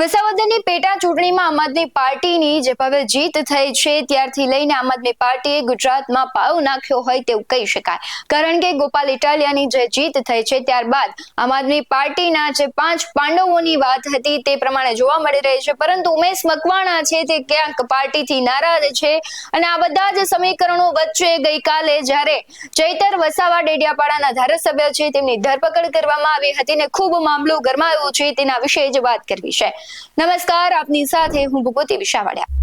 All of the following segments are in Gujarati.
વિસાવદરની પેટા ચૂંટણીમાં આમ આદમી પાર્ટીની જે હવે જીત થઈ છે ત્યારથી લઈને આમ આદમી પાર્ટીએ ગુજરાતમાં પાવ નાખ્યો હોય તેવું કહી શકાય, કારણ કે ગોપાલ ઇટાલિયાની જે જીત થઈ છે ત્યારબાદ આમ આદમી પાર્ટીના જે 5 પાંડવોની વાત હતી તે પ્રમાણે જોવા મળી રહી છે, પરંતુ ઉમેશ મકવાણા છે તે ક્યાંક પાર્ટીથી નારાજ છે અને આ બધા જ સમીકરણો વચ્ચે ગઈકાલે જ્યારે ચૈતર વસાવા ડેડિયાપાડાના ધારાસભ્ય છે તેમની ધરપકડ કરવામાં આવી હતી ને ખૂબ મામલો ગરમાયો છે તેના વિશે જ વાત કરવી છે। નમસ્કાર, આપની સાથે હું ભૂપતિ વિશાવાડિયા।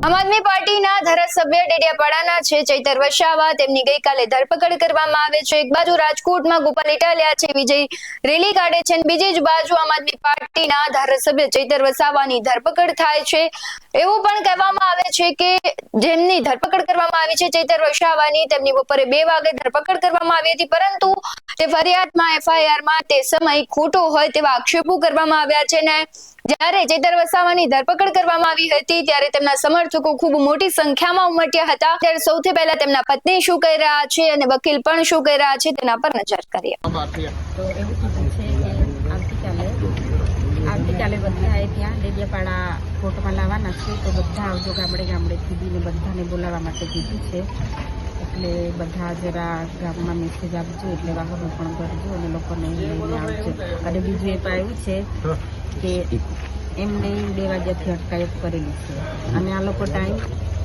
આમ આદમી પાર્ટીના ધારાસભ્ય ડેડિયાપાડાના છે ચૈતર વસાવા તેમની ગઈકાલે ધરપકડ કરવામાં આવે છે। એક બાજુ રાજકોટમાં ગોપાલ ઇટાલિયા છે વિજય રેલી કાઢે છે અને બીજી જ બાજુ આમ આદમી પાર્ટીના ધારાસભ્ય ચૈતર વસાવાની ધરપકડ થાય છે। એવું પણ કહેવામાં આવે છે કે જેમની ધરપકડ કરવામાં આવી છે ચૈતર વસાવાની તેમની બપોરે 2 વાગે ધરપકડ કરવામાં આવી હતી, પરંતુ તે ફરિયાદમાં એફઆઈઆરમાં તે સમય ખોટો હોય તેવા આક્ષેપો કરવામાં આવ્યા છે ને જ્યારે ચૈતર વસાવાની ધરપકડ કરવામાં આવી હતી ત્યારે તેમના સમર્થકો ખૂબ મોટી સંખ્યામાં ઉમટ્યા હતા। ત્યારે સૌથી પહેલા તેમના પત્ની શું કહી રહ્યા છે અને વકીલ પણ શું કહી રહ્યા છે તેના પર નજર કરીએ। તો એવું કીધું છે કે આવતીકાલે બધાએ ત્યાં ડેડિયાપાડા કોર્ટમાં લાવવાના છે, તો બધા આવજો ગામડેથી બીને બધાને બોલાવવા માટે કીધું છે। એટલે બધા જરા ગામમાં મેસેજ આપજો, એટલે વાહનો પણ ભરજો અને લોકોને લઈને આવજો। અને બીજું એ પણ આવ્યું છે કે એમને 2 વાગ્યાથી અટકાયત કરેલી છે અને આ લોકો ટાઈમ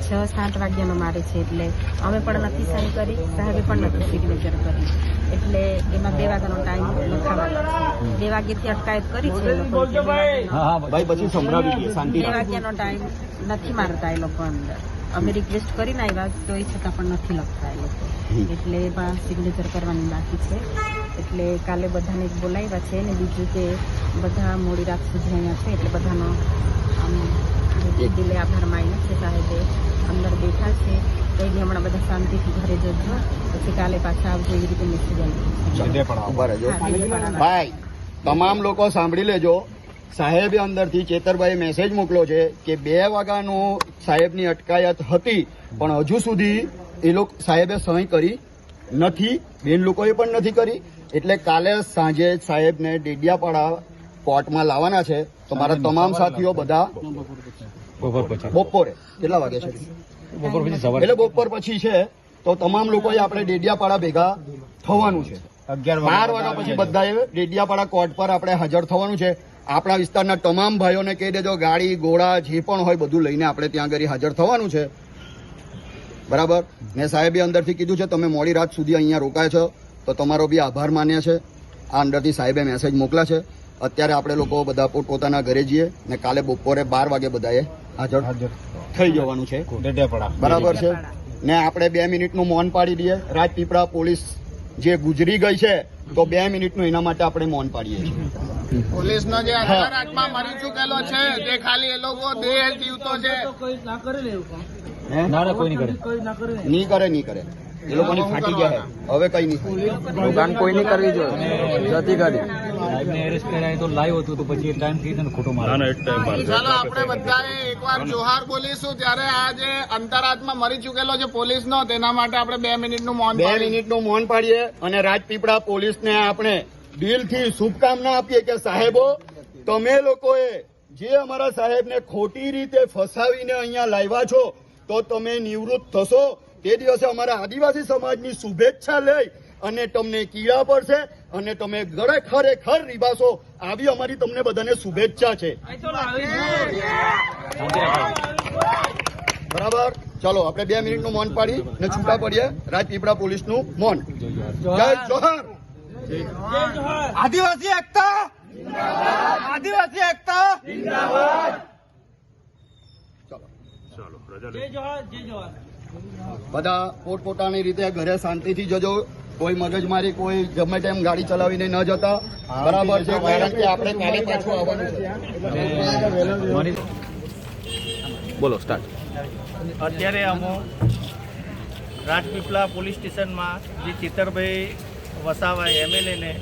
6-7 વાગ્યાનો મારે છે, એટલે અમે પણ નથી સાઈન કરી, સાહેબે પણ નથી સિગ્નેચર કરી, એટલે એમાં 2 વાગ્યાનો ટાઈમ લખાવાનો છે। 2 વાગ્યાથી અટકાયત કરી છે એ લોકો, 2 વાગ્યાનો ટાઈમ નથી મારતા એ લોકો અંદર। અમે રિક્વેસ્ટ કરીને આવ્યા તો એ છતાં પણ નથી લખતા એ લોકો, એટલે એમાં સિગ્નેચર કરવાની બાકી છે। એટલે કાલે બધાને બોલાવ્યા છે અને બીજું કે બધા મોડી રાત સુધી અહીંયા છે, એટલે બધાનો દિલે આભાર માન્યો છે। સાહેબે અંદર બેઠા છે તો એને હમણાં બધા શાંતિથી ઘરે જજો, પછી કાલે પાછા આવજો એવી રીતે મેસેજ આવ્યો। ભાઈ તમામ લોકો સાંભળી લેજો, સાહેબે અંદરથી ચેતરભાઈ મેસેજ મોકલ્યો છે કે 2 વાગ્યાનું સાહેબની અટકાયત હતી પણ હજુ સુધી એ લોકો સાહેબે સહી કરી નથી, બેન લોકોએ પણ નથી કરી, એટલે કાલે સાંજે સાહેબને ડેડિયાપાડા કોર્ટમાં લાવવાના છે। તો મારા તમામ સાથીઓ બધા બપોરે કેટલા વાગે છે એટલે બપોર પછી છે, તો તમામ લોકોએ આપણે ડેડિયાપાડા ભેગા થવાનું છે। 12 વાગ્યા પછી બધાએ ડેડિયાપાડા કોર્ટ પર આપણે હાજર થવાનું છે। આપણા વિસ્તારના તમામ ભાઈઓને કહી દેજો, ગાડી ઘોડા જે પણ હોય બધું લઈને આપણે ત્યાં આગળ હાજર થવાનું છે, બરાબર ને? સાહેબે અંદરથી કીધું છે તમે મોડી રાત સુધી અહીંયા રોકાય છો તો તમારો બી આભાર માન્ય છે। આ અંદરથી સાહેબે મેસેજ મોકલા છે। અત્યારે આપણે લોકો બધા પોતપોતાના ઘરે જઈએ ને કાલે બપોરે 12 વાગે બધાએ હાજર થઈ જવાનું છે, બરાબર છે ને? આપણે 2 મિનિટનું મૌન પાડી દઈએ। રાજપીપળા પોલીસ જે ગુજરી ગઈ છે તો 2 મિનિટનું એના માટે આપણે મૌન પાડીએ છીએ। પોલીસનો જે અંતરાત્મા મરી ચૂકેલો છે તે ખાલી એ લોકો દેહ જીવતો છે, નહીં કરે એ લોકોની ફાટી ગયા હવે કઈ નહીં, દુકાન કોઈ નહીં કરવી જોઈએ, જતી ગાડી એરેસ્ટ કરાય તો લાઈવ હતું તો પછી ટાઈમ થઈ ને ખોટો માર ચાલો આપણે બધાએ એકવાર જોહાર બોલીશું ત્યારે આ જે અંતરાત્મા મરી ચૂકેલો છે પોલીસનો તેના માટે આપણે 2 મિનિટનું મૌન 2 મિનિટનું મૌન પાડીએ અને રાજપીપળા પોલીસને આપણે દિલથી શુભકામના આપીએ કે સાહેબો તમે લોકોએ જે અમારા સાહેબને ખોટી રીતે ફસાવીને અહીંયા લાવ્યા છો તો તમે નિવૃત્ત થશો તે દિવસે અમારા આદિવાસી સમાજની શુભેચ્છા લઈ અને તમને કીડા પડશે અને તમે ખરેખર રીબાશો, આવી અમારી તમને બધાને શુભેચ્છા છે, બરાબર? ચલો આપણે 2 મિનિટનું મૌન પાડી ને છૂટા પડીએ। રાજપીપળા પોલીસનું મૌન। જય જોહાર, આદિવાસી એકતા, આદિવાસી એકતા, બધા પોતપોતાની રીતે ઘરે શાંતિથી જજો, કોઈ મગજમારી, કોઈ ગમે તેમ ગાડી ચલાવીને ન જતા, બરાબર છે? કારણ કે આપણે કાલે પાછું આવવાનું છે। બોલો સ્ટાર્ટ। અત્યારે અમે રાજપીપળા પોલીસ સ્ટેશનમાં જે ચેતરભાઈ વસાવા એમએલએને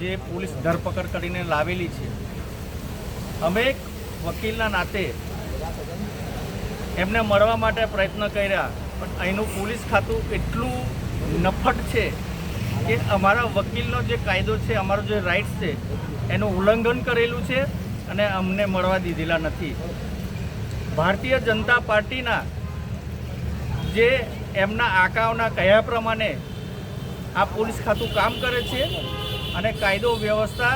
જે પોલીસ ધરપકડ કરીને લાવેલી છે, અમે એક વકીલના નાતે એમને મળવા માટે પ્રયત્ન કર્યા, પણ અહીંનું પોલીસ ખાતું એટલું નફટ છે કે અમારા વકીલનો જે કાયદો છે, અમારો જે રાઇટ્સ છે એનું ઉલ્લંઘન કરેલું છે અને અમને મળવા દીધેલા નથી. ભારતીય જનતા પાર્ટીના જે એમના આકાઓના કહ્યા પ્રમાણે આ પોલીસ ખાતું કામ કરે છે અને કાયદો વ્યવસ્થા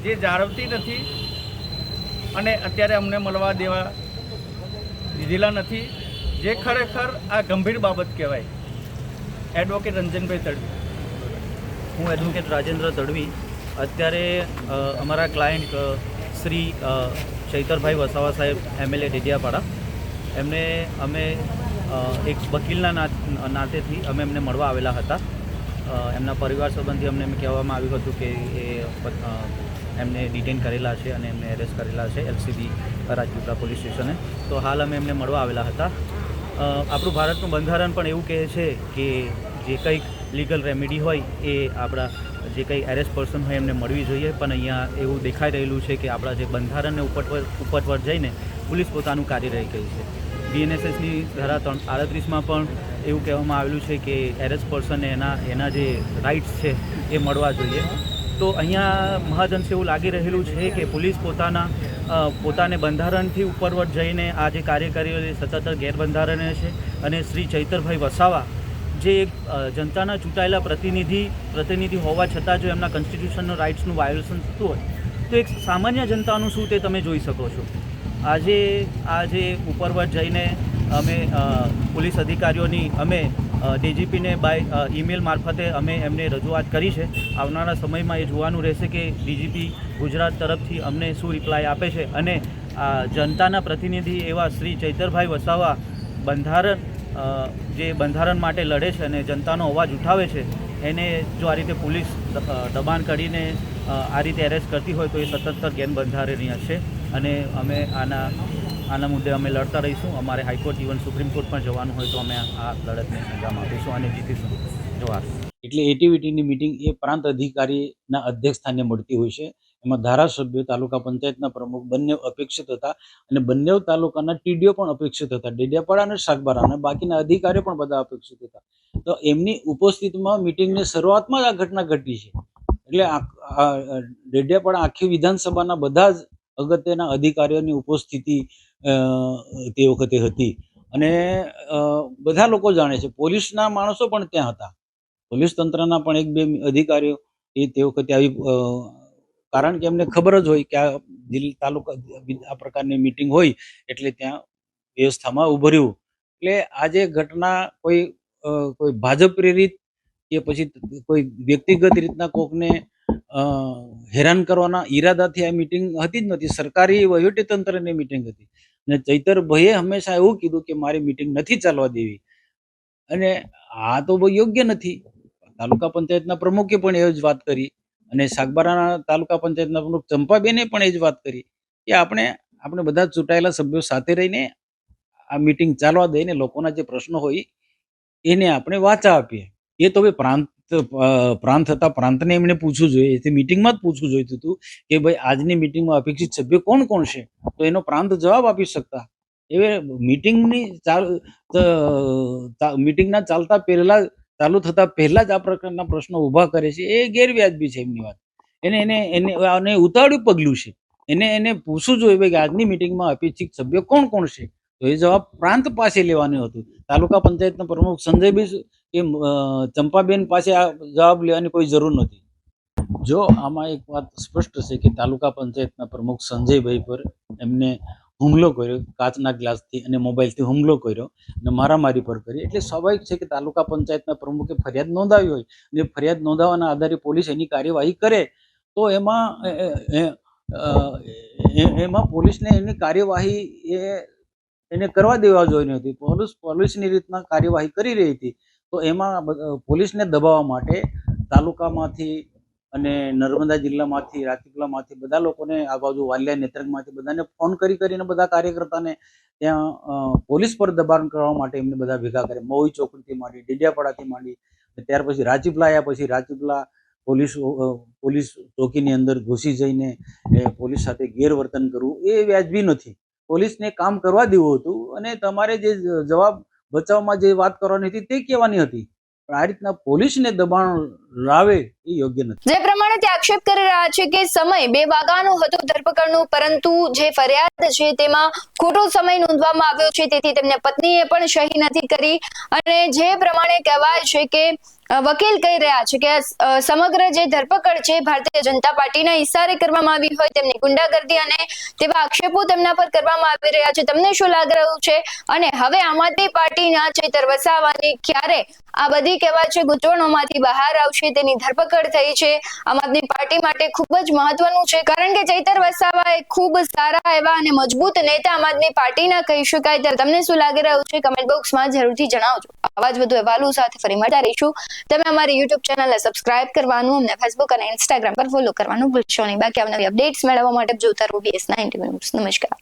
જે જાળવતી નથી અને અત્યારે અમને મળવા દીધેલા નથી, જે ખરેખર આ ગંભીર બાબત કહેવાય. એડવોકેટ રંજનભાઈ તડવી. હું એડવોકેટ રાજેન્દ્ર તડવી. અત્યારે અમારા ક્લાયન્ટ શ્રી ચૈતરભાઈ વસાવા સાહેબ MLA ડેડિયાપાડા, એમને અમે એક વકીલના નાતેથી અમે એમને મળવા આવેલા હતા. એમના પરિવાર સંબંધી અમને કહેવામાં આવ્યું હતું કે એમને ડિટેન કરેલા છે અને એમને એરેસ્ટ કરેલા છે LCB રાજપીપળા પોલીસ સ્ટેશને. તો હાલ અમે એમને મળવા આવેલા હતા. આપણું ભારતનું બંધારણ પણ એવું કહે છે કે જે કંઈક લીગલ રેમેડી હોય એ આપણા જે કંઈ એરેસ્ટ પર્સન હોય એમને મળવી જોઈએ, પણ અહીંયા એવું દેખાઈ રહેલું છે કે આપણા જે બંધારણને ઉપર જઈને પોલીસ પોતાનું કાર્ય રહી ગઈ છે. BNSSની ધારા 338માં પણ એવું કહેવામાં આવેલું છે કે એરેસ્ટ પર્સનને એના જે રાઇટ્સ છે એ મળવા જોઈએ. તો અહીંયા મહાજનસે એવું લાગી રહેલું છે કે પોલીસ પોતાને બંધારણથી ઉપરવટ જઈને આ જે કાર્ય કરી રહી સતત ગેરબંધારણીય છે. અને શ્રી ચૈતરભાઈ વસાવા જે એક જનતાના ચૂંટાયેલા પ્રતિનિધિ હોવા છતાં જો એમના કોન્સ્ટિટ્યુશનનો રાઇટ્સનું વાયોલેશન થતું હોય તો એક સામાન્ય જનતાનું શું તે તમે જોઈ શકો છો. આજે ઉપરવટ જઈને અમે પોલીસ અધિકારીઓની અમે DGPને બાય ઈમેલ મારફતે અમે એમને રજૂઆત કરી છે. આવનારા સમયમાં એ જોવાનું રહેશે કે DGP ગુજરાત તરફથી અમને શું રિપ્લાય આપે છે અને જનતાના પ્રતિનિધિ એવા શ્રી ચૈતરભાઈ વસાવા જે બંધારણ માટે લડે છે અને જનતાનો અવાજ ઉઠાવે છે, એને જો આ રીતે પોલીસ દબાણ કરીને આ રીતે એરેસ્ટ કરતી હોય તો એ સતત ગેરબંધારણીય છે અને અમે આના મુદ્દે અમે લડતા રહીશું. અમારે હાઈકોર્ટ ઇવન સુપ્રીમ કોર્ટ પણ જવાનું હોય તો અમે આ લડતને અંજામ આપીશું અને જીતીશું. જોહાર. એટલે એટીવીટીની મિટિંગ એ પ્રાંત અધિકારીના અધ્યક્ષ સ્થાને મળતી હોય છે. એમાં ધારાસભ્યો, તાલુકા પંચાયતના પ્રમુખ બંને અપેક્ષિત હતા અને બંને તાલુકાના TDO પણ અપેક્ષિત હતા, ડેડિયાપાડા અને સાગબારા, અને બાકીના અધિકારીઓ પણ બધા અપેક્ષિત હતા. તો એમની ઉપસ્થિતિમાં મિટિંગની શરૂઆતમાં જ આ ઘટના ઘટી છે. એટલે ડેડિયાપાડા આખી વિધાનસભાના બધા જ અગત્યના અધિકારીઓની ઉપસ્થિતિ તે વખતે હતી અને બધા લોકો જાણે છે. પોલીસના માણસો પણ ત્યાં હતા, પોલીસ તંત્રના પણ 1-2 અધિકારીઓ એ તે વખતે આવી, કારણ કે એમને ખબર જ હોય કે આ તાલુકા આ પ્રકારની મિટિંગ હોય એટલે ત્યાં વ્યવસ્થામાં ઉભું રહ્યું. એટલે આજે ઘટના કોઈ ભાજપ પ્રેરિત કે પછી કોઈ વ્યક્તિગત રીતના કોકને હેરાન કરવાના ઈરાદાથી આ મિટિંગ હતી જ નથી. સરકારી વહીવટીતંત્રની મિટિંગ હતી અને ચૈતરભાઈએ હંમેશા એવું કીધું કે મારી મિટિંગ નથી ચાલવા દેવી અને આ તો બહુ યોગ્ય નથી. તાલુકા પંચાયતના પ્રમુખે પણ એ જ વાત કરી અને સાગબારાના તાલુકા પંચાયતના પ્રમુખ ચંપાબેને પણ એ જ વાત કરી કે આપણે બધા ચૂંટાયેલા સભ્યો સાથે રહીને આ મિટિંગ ચાલવા દઈને લોકોના જે પ્રશ્નો હોય એને આપણે વાચા આપીએ. એ તો ભાઈ પ્રાંત હતા, પ્રાંતને એમણે પૂછવું જોઈએ, તે મિટિંગમાં જ પૂછવું જોઈતું હતું કે ભાઈ આજની મિટિંગમાં અપેક્ષિત સભ્યો કોણ કોણ છે, તો એનો પ્રાંત જવાબ આપી શકતા. એ મિટિંગના ચાલુ થતા પહેલા જ આ પ્રકારના પ્રશ્નો ઊભા કરે છે, એ ગેરવ્યાજબી છે એમની વાત. એને ઉતાવળું પગલું છે. એને પૂછવું જોઈએ કે આજની મિટિંગમાં અપેક્ષિત સભ્યો કોણ કોણ છે, તો એ જવાબ પ્રાંત પાસે લેવાનું હતું. તાલુકા પંચાયતના પ્રમુખ સંજયભાઈ કે ચંપાબેન પાસે આ જવાબ લેવાની કોઈ જરૂર નથી. જો આમાં એક વાત સ્પષ્ટ છે કે તાલુકા પંચાયતના પ્રમુખ સંજયભાઈ પર એમને હુમલો કર્યો, કાચના ગ્લાસથી અને મોબાઈલથી હુમલો કર્યો અને મારામારી પર કરી, એટલે સ્વાભાવિક છે કે તાલુકા પંચાયતના પ્રમુખે ફરિયાદ નોંધાવી હોય અને ફરિયાદ નોંધાવવાના આધારે પોલીસ એની કાર્યવાહી કરે તો એમાં પોલીસને એની કાર્યવાહી એને કરવા દેવા જોઈએ હતી. પોલીસની રીતના કાર્યવાહી કરી રહી હતી, તો એમાં પોલીસને દબાવવા માટે તાલુકામાંથી અને નર્મદા જિલ્લામાંથી, રાજપીપળામાંથી બધા લોકોને, આ બાજુ વાલિયા નેત્રંગમાંથી બધાને ફોન કરીને બધા કાર્યકર્તાને ત્યાં પોલીસ પર દબાણ કરવા માટે એમને બધા ભેગા કરે. મહુઈ ચોકડીથી માંડી, ડેડિયાપાડાથી માંડી, ત્યાર પછી રાજપીપળા આવ્યા. પછી રાજપીપળા પોલીસ ચોકીની અંદર ઘૂસી જઈને પોલીસ સાથે ગેરવર્તન કરવું એ વ્યાજબી નથી. પોલીસને કામ કરવા દેવું હતું અને તમારે જે જવાબ બચાવમાં જે વાત કરવાની હતી તે કહેવાની હતી. પણ આ રીતના પોલીસને દબાણ લાવે એ યોગ્ય નથી. જે પ્રમાણે તે આક્ષેપ કરી રહ્યા છે કે સમય 2 વાગ્યાનો હતો ધરપકડનો, પરંતુ જે ફરિયાદ છે તેમાં ખોટો સમય નોંધવામાં આવ્યો છે, તેથી તેમને પત્નીએ પણ સહી નથી કરી. અને જે પ્રમાણે કહેવાય છે કે વકીલ કહી રહ્યા છે કે સમગ્ર જે ધરપકડ છે ભારતીય જનતા પાર્ટીના ઇશારે કરવામાં આવી હોય તેમની ગુંડાગર્દી અને તેવા આક્ષેપો તેમના પર કરવામાં આવી રહ્યા છે. તમને શું લાગી રહ્યું છે? અને હવે આમ આદમી પાર્ટીના ચૈતર વસાવાની ક્યારે આ બધી કહેવાય છે ગૂંચવણોમાંથી બહાર આવશે તેની ધરપકડ થઈ છે આમ આદમી પાર્ટી માટે ખૂબ જ મહત્વનું છે, કારણ કે ચૈતર વસાવા એ ખૂબ સારા એવા અને મજબૂત નેતા આમ આદમી પાર્ટીના કહી શકાય. ત્યારે તમને શું લાગી રહ્યું છે કમેન્ટ બોક્સમાં જરૂરથી જણાવજો. આવા જ વધુ અહેવાલો સાથે ફરી મળતા રહીશું. તમે અમારી યુટ્યુબ ચેનલને સબસ્ક્રાઇબ કરવાનું, અમને ફેસબુક અને ઇન્સ્ટાગ્રામ પર ફોલો કરવાનું ભૂલશો નહીં. બાકી આવનારી અપડેટ્સ મેળવવા માટે જોતા રહો BS19 ન્યૂઝ. નમસ્કાર.